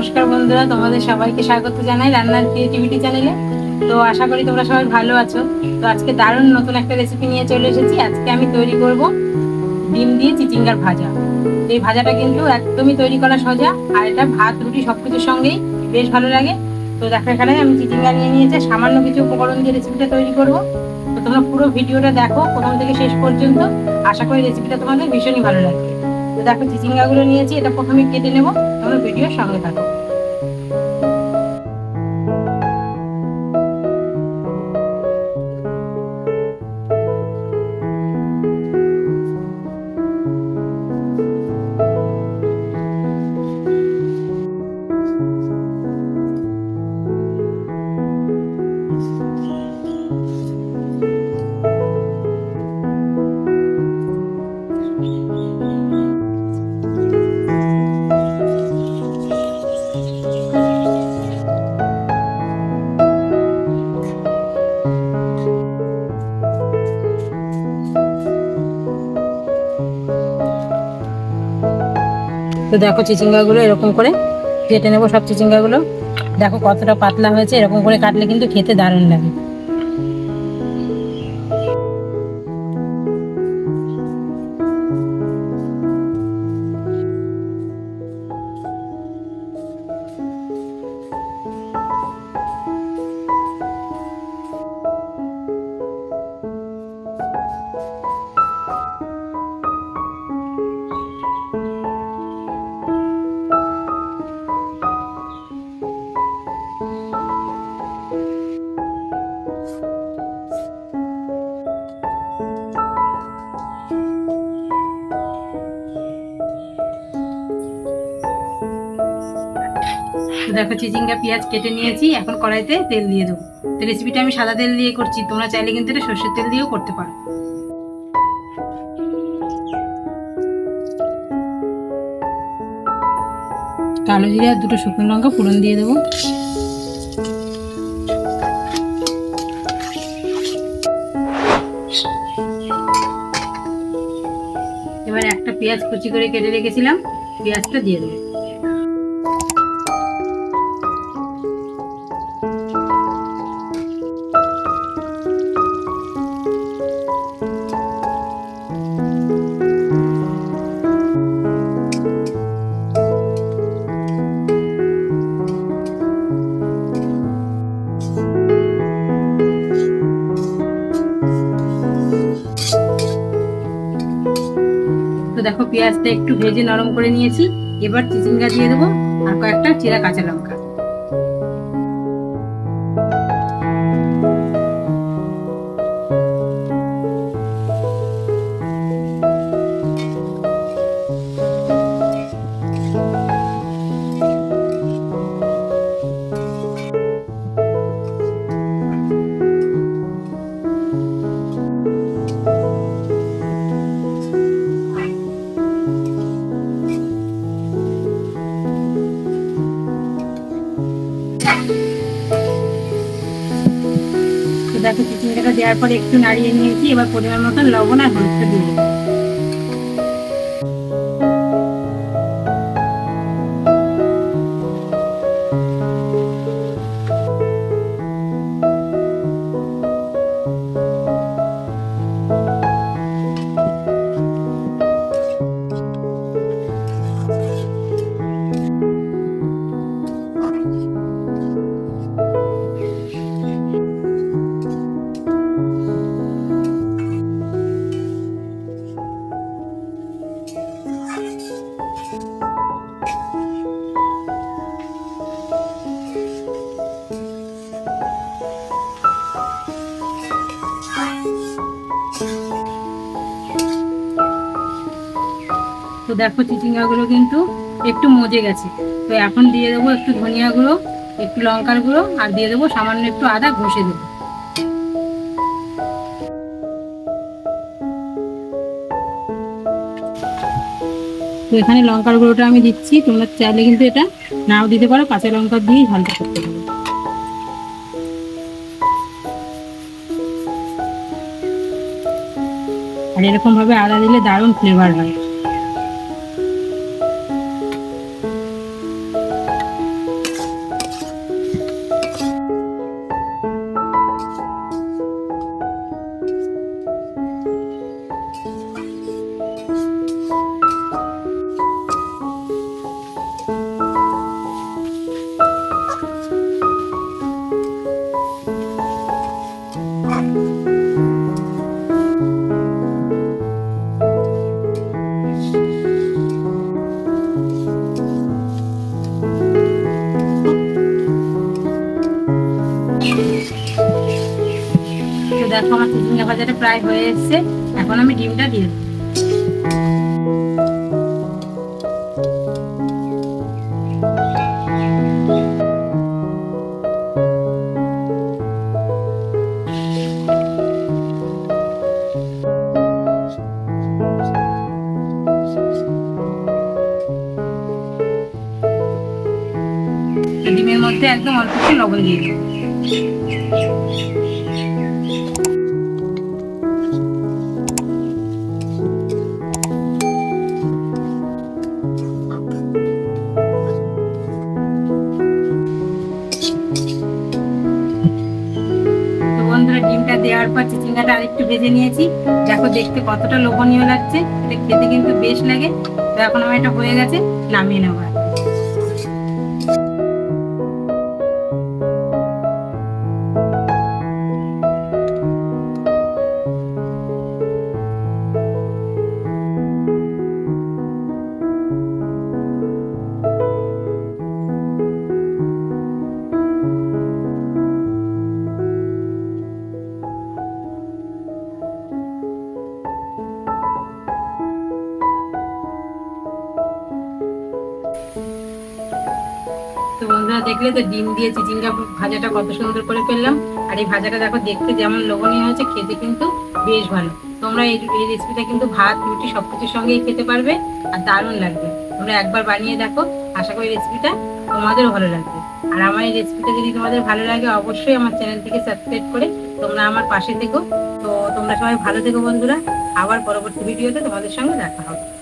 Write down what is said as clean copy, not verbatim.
নমস্কার বন্ধুরা, তোমাদের সবাইকে স্বাগত জানাই রান্নার ক্রিয়েটিভিটি চ্যানেলে। তো আশা করি তোমরা সবাই ভালো আছো। তো আজকে দারুণ নতুন একটা রেসিপি নিয়ে চলে এসেছি। আজকে আমি তৈরি করব ডিম দিয়ে চিচিঙ্গার ভাজা। এই ভাজাটা কিন্তু একদমই তৈরি করা সোজা, আর এটা ভাত রুটি সব কিছুর সঙ্গেই বেশ ভালো লাগে। তো দেখো এখানে আমি চিচিঙ্গা নিয়ে নিয়েছি, সামান্য কিছু উপকরণ দিয়ে রেসিপিটা তৈরি করব। তো তোমরা পুরো ভিডিওটা দেখো প্রথম থেকে শেষ পর্যন্ত, আশা করি রেসিপিটা তোমাদের ভীষণই ভালো লাগবে। তো দেখো চিচিঙ্গাগুলো নিয়েছি, এটা প্রথমে কেটে নেবো, তোমরা ভিডিওর সঙ্গে থাকো। তো দেখো চিচিঙ্গাগুলো এরকম করে কেটে নেবো। সব চিচিঙ্গাগুলো দেখো কতটা পাতলা হয়েছে, এরকম করে কাটলে কিন্তু খেতে দারুণ লাগে। দেখো চিচিঙ্গা পেঁয়াজ কেটে নিয়েছি, এখন কড়াইতে তেল দিয়ে দেবো। তো রেসিপিটা আমি সাদা তেল দিয়ে করছি, তোমরা চাইলে কিন্তু এটা সর্ষের তেল দিয়েও করতে পারো। কালো জিরে আর দুটো শুকনো লঙ্কা ফোড়ন দিয়ে দেবো। এবার একটা পেঁয়াজ কুচি করে কেটে রেখেছিলাম, পেঁয়াজটা দিয়ে দেবো। তো দেখো পেঁয়াজটা একটু ভেজে নরম করে নিয়েছি, এবার চিচিঙ্গা দিয়ে দেবো আর কয়েকটা চিরা কাঁচা লঙ্কা। দেখো চিচিঙ্গাটা দেওয়ার পরে একটু নাড়িয়ে নিয়েছি, এবার পরিমাণ মতন লবণ আর হলুদটা দিয়ে দেবো। তো দেখো চিচিঙ্গাগুলো কিন্তু একটু মজে গেছে। তো এখন দিয়ে দেবো একটু ধনিয়া গুঁড়ো, একটু লঙ্কার গুঁড়ো, আর দিয়ে দেবো সামান্য একটু আদা ঘষে দেবো। তো এখানে লঙ্কার গুঁড়োটা আমি দিচ্ছি, তোমরা চাইলে কিন্তু এটা নাও দিতে পারো, কাঁচা লঙ্কা দিয়েই ঝালটা করতে পারো। আর এরকম ভাবে আদা দিলে দারুণ ফ্লেভার হয়। দেখো আমার চিচিঙ্গা ভাজাটা প্রায় হয়ে এসছে। এখন আমি ডিমটা দিয়ে দেবো। ডিমের মধ্যে একদম অল্প একটু লবণ দিয়ে দেবো। বন্ধুরা ডিমটা দেওয়ার পর চিচিঙ্গাটা আরেকটু ভেজে নিয়েছি। দেখো দেখতে কতটা লোভনীয় লাগছে, এটা খেতে কিন্তু বেশ লাগে। তো এখন আমার এটা হয়ে গেছে, নামিয়ে নেবো। তো বন্ধুরা দেখলে তো ডিম দিয়ে চিচিঙ্গা ভাজাটা কত সুন্দর করে ফেললাম। আর এই ভাজাটা দেখো দেখতে যেমন লোভনীয় হয়েছে, খেতে কিন্তু বেশ ভালো। তোমরা এই রেসিপিটা কিন্তু ভাত রুটি সবকিছুর সঙ্গেই খেতে পারবে আর দারুণ লাগবে। তোমরা একবার বানিয়ে দেখো, আশা করি রেসিপিটা তোমাদেরও ভালো লাগবে। আর আমার এই রেসিপিটা যদি তোমাদের ভালো লাগে অবশ্যই আমার চ্যানেলটিকে সাবস্ক্রাইব করে তোমরা আমার পাশে থেকো। তো তোমরা সবাই ভালো থেকো বন্ধুরা, আবার পরবর্তী ভিডিওতে তোমাদের সঙ্গে দেখা হবে।